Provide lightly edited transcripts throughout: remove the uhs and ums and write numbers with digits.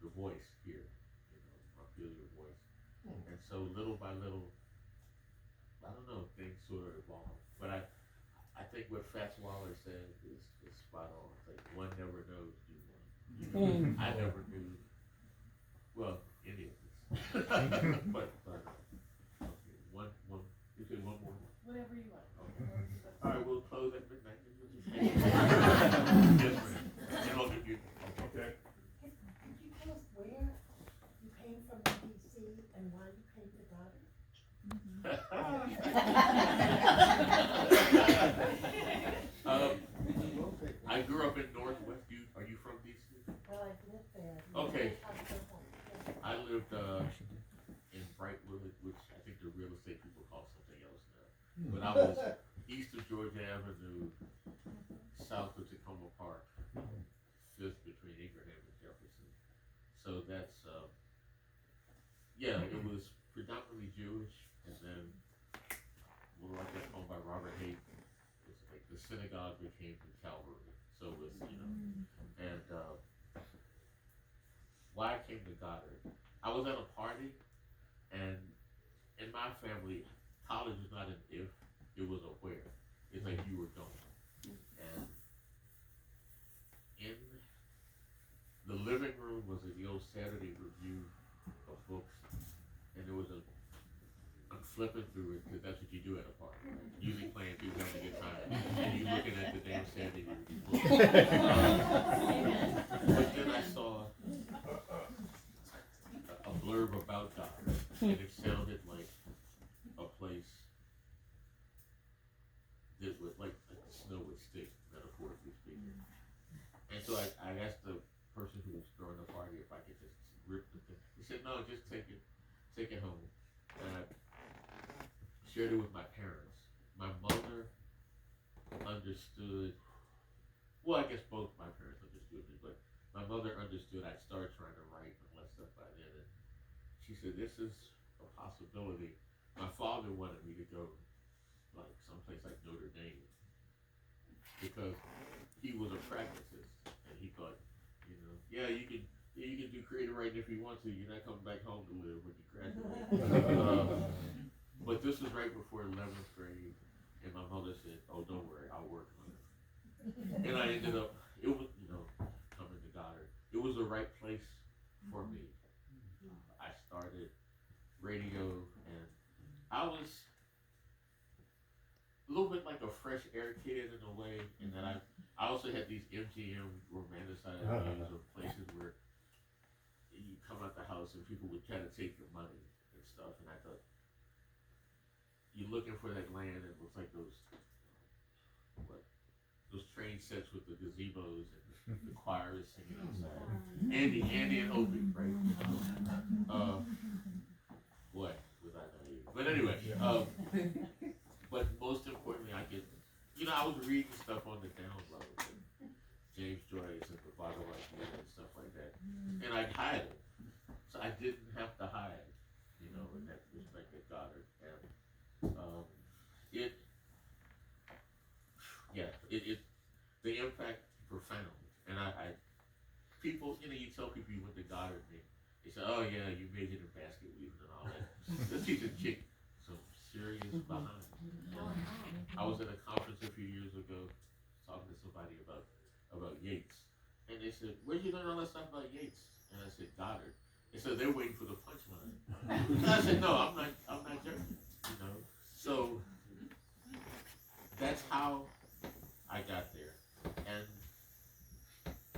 the voice here, I feel your voice. And so little by little, I don't know, things sort of evolve. But I think what Fats Waller said is spot on. It's like one never knows you one. I never knew, well, any of this. but okay, one, you say one more? Whatever you like. Okay. All right, we'll close at midnight. Yes, ma'am. And I'll give you, okay. Could you tell us where you came from in DC and why you came to Goddard? I grew up in Northwest. Are you from DC? Well, I lived there. Okay. I was at home. I lived in Brightwood, which I think the real estate people call something else now. But I was east of Georgia Avenue, south of Tacoma Park, just between Abraham and Jefferson. So that's yeah, it was predominantly Jewish, and then what I get called by Robert Haight, it's like the synagogue became the Calvary. So it was, and why I came to Goddard, I was at a party, and in my family, college is not an if, it was a where. It's like you were going. And in the living room was the old Saturday Review of books, and there was I'm flipping through it because that's what you do at a party. Right? Usually playing people having a good time, and you looking at the damn Saturday Review book. But then I saw a blurb about God, and it sounded like a place that would like the snow would stick, metaphorically speaking. And so I asked the person who was throwing the party if I could just rip the thing. He said, "No, just take it home." And I shared it with my parents. My mother understood. Well, I guess both my parents understood me, but my mother understood. I started trying to write and all that stuff by then, and she said, "This is a possibility." My father wanted me to go like someplace like Notre Dame because he was a pragmatist, and he thought, yeah, you can do creative writing if you want to. You're not coming back home to live when you graduate. But this was right before 11th grade, and my mother said, "Oh, don't worry, I'll work on it." And I ended up, it was, coming to Goddard. It was the right place for me. I started radio, and I was a little bit like a fresh air kid in a way, in that I also had these MGM romanticized views of places where you come out the house and people would try to take your money and stuff, and I thought, you're looking for that land, and it looks like those train sets with the gazebos and the choir is singing outside. Andy and Opie, right? Boy, was I naive. But anyway, but most importantly, I was reading stuff on the download, and James Joyce and the Bible Idea and stuff like that, and I'd hide it, so I didn't have to hide, in that respect at Goddard, and the impact profound, and I people, you tell people you went to Goddard, and they say, "Oh yeah, you majored in basket weaving and all that." Let's teach a chick some serious behind. I was at a conference a few years ago talking to somebody about Yates, and they said, "Where'd you learn all that stuff about Yates?" And I said, "Goddard." They said they're waiting for the punchline. And I said, "No, I'm not joking." So that's how I got there, and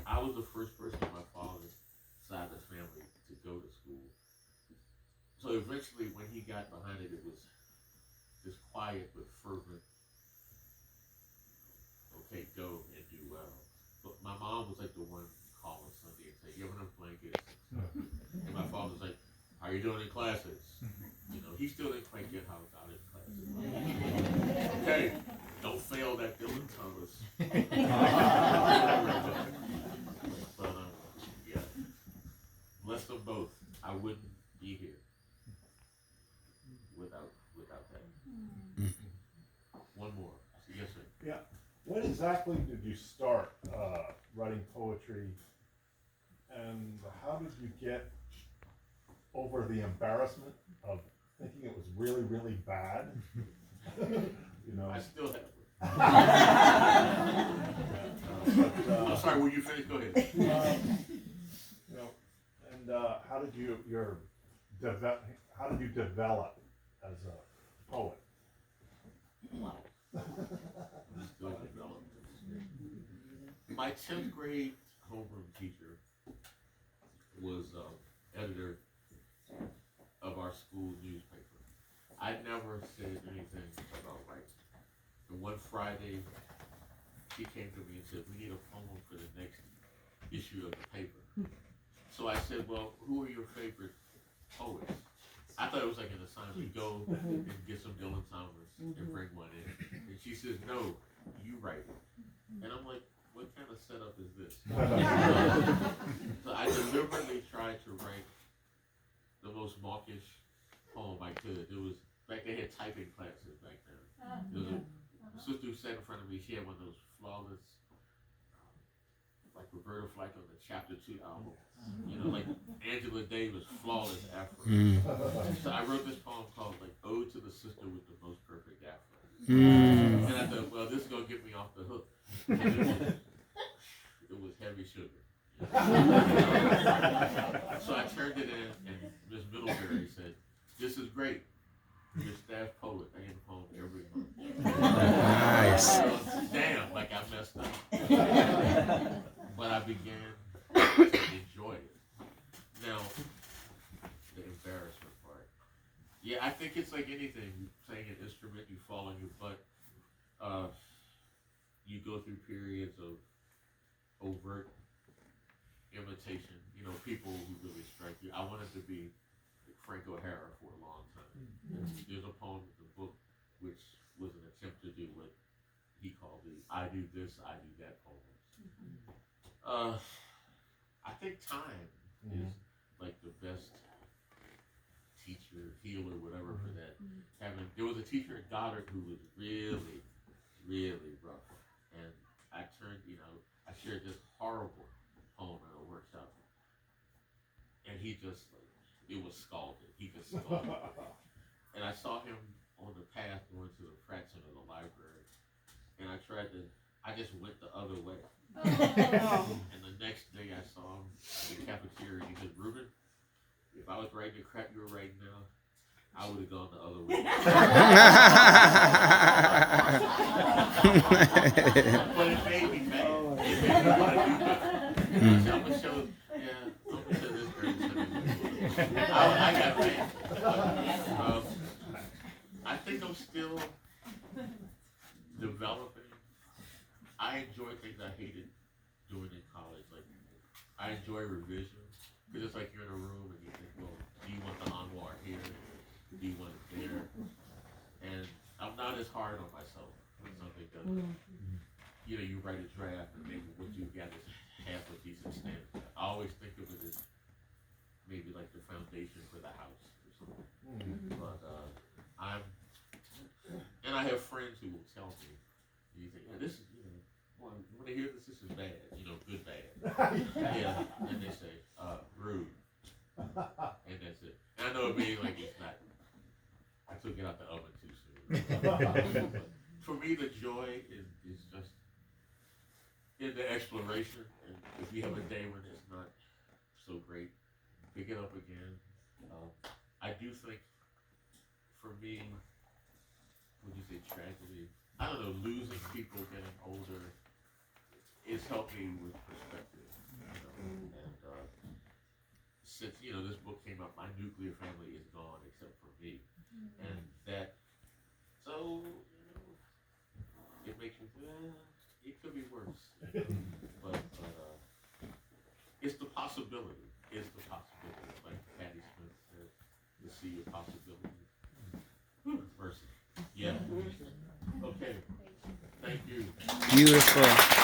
I was the first person on my father's side of the family to go to school. So eventually, when he got behind it, it was this quiet but fervent, okay, go and do well. But my mom was like the one calling Sunday and saying, "You have enough blankets?" And my father was like, "How are you doing in classes?" He still didn't quite get how I got in classes. Okay, don't fail that Dylan Thomas. But yeah, bless them both. I wouldn't be here without that. One more. I said, "Yes, sir." Yeah. When exactly did you start writing poetry And how did you get over the embarrassment of thinking it was really, really bad? You know. I still have it. But, I'm sorry, will you finish? Go ahead. you know, and how did you how did you develop as a poet? Wow. Still developing. My 10th grade homeroom teacher was editor of our school newspaper. I never said anything about writing. And one Friday, she came to me and said, "We need a poem for the next issue of the paper." So I said, "Well, who are your favorite poets?" I thought it was like an assignment. Go and get some Dylan Thomas and bring one in. And she says, "No, you write it." And I'm like, what kind of setup is this? So I deliberately tried to write the most mawkish poem I could. It was like they had typing classes back then. There was a sister who sat in front of me. She had one of those flawless, like Roberta Flack on the Chapter 2 album. You know, like Angela Davis, flawless afro. So I wrote this poem called like Ode to the Sister with the Most Perfect Afro. And I thought, well, this is gonna get me off the hook. And it was heavy sugar. So I turned it in, and Miss Middlebury said, "This is great. Your staff poet. I get a poem every month." Nice. Damn, like I messed up. But I began to enjoy it. Now, the embarrassment part. Yeah, I think it's like anything. You playing an instrument, you fall on your butt. You go through periods of overt imitation. You know, people who really strike you. I wanted to be like Frank O'Hara for a long time. There's a poem in the book which was an attempt to do what he called the "I do this, I do that" poems. I think time is like the best teacher, healer, whatever for that. There was a teacher at Goddard who was really, really rough, and I shared this horrible poem at a workshop, and he just it was scalded. He just scalded, and I saw him on the path going to the fraction of the library, and I just went the other way. And the next day I saw him in the cafeteria, and he said, "Reuben, if I was writing the crap you were writing now, I would have gone the other way." But it made me mad. It made me want to do better. I said, I'm going to show this person. I got mad. I think I'm still developing. I enjoy things I hated doing in college. Like, I enjoy revision. Because it's like you're in a room and you think, well, do you want the anwar here? Do you want it there? And I'm not as hard on myself when something doesn't. You know, you write a draft and maybe what you got is half a decent standard. I always think of it as maybe like the foundation for the house or something. But and I have friends who will tell me, you think, yeah, this is, when they hear this is bad, good bad. Yeah, and they say, rude. And that's it. And I know it means like it's not, I took it out the oven too soon. But for me, the joy is just in the exploration. And if you have a day when it's not so great, pick it up again. I do think, for me, would you say tragedy? I don't know, losing people getting older, it's helped me with perspective. And since this book came out, my nuclear family is gone except for me, and that it makes me feel it could be worse, but it's the possibility. It's the possibility, like Patti Smith said, to see a possibility. Mercy. Yeah. Okay. Thank you. Beautiful.